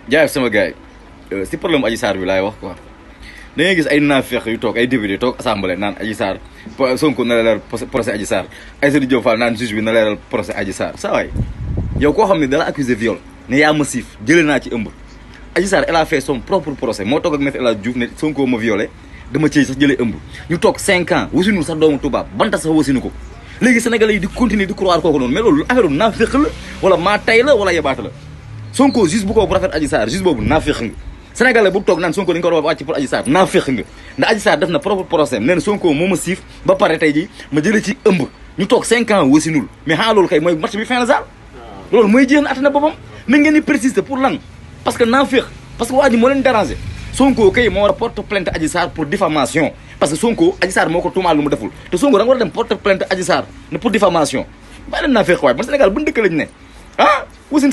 jaay sama gars yi si problème Adji Sarr bi laay wax quoi da ngay gis ay naafeq yu toog ay député toog assemblée naan Adji Sarr Sonko na leeral procès Adji Sarr Aïssatou Diop Fall naan juge bi na leeral procès Adji Sarr saa waay yow koo xam ne dala accusé viol ne yaa ma siif jëlee naa ci ëmb Adji Sarr elle a fait son propre procès moo toog ak maître El Hadji Diouf ne Sonko ma violé dama cëy sax jëlee ëmb ñu toog 5 ans wasinul sax doomu tubaab banta sax wasinu ko léegi sénégalais yi di continuer di croire kooku noonu mais loolu affaire naafeq la wala maa tay la wala yabaata la Sonko juste bu ko bu rafet Adji Sarr juste boobu naafeq nga sénégalais bu toog naan Sonko dañu ko war a wàcc pour Adji Sarr naafeq nga ndax Adji Sarr def na propre procès nee na Sonko moo ma siif ba pare tey ji ma jëlee ci ëmb ñu toog 5 ans wasinul mais xanaa loolu kay mooy match bi fin la saal loolu mooy jéem atana boppam na ngeen di persister pour lan parce que naafeq parce que waa ji moo leen déranger Sonko kay moo war a porte plainte Adji Sarr pour diffamation parce que Sonko Adji Sarr moo ko tuumaal lu mu deful te Sonko da nga war a dem porte plainte Adji Sarr ne pour diffamation bàyyi leen naafeq waay man Sénégal bu dëkk lañ ne ah wasin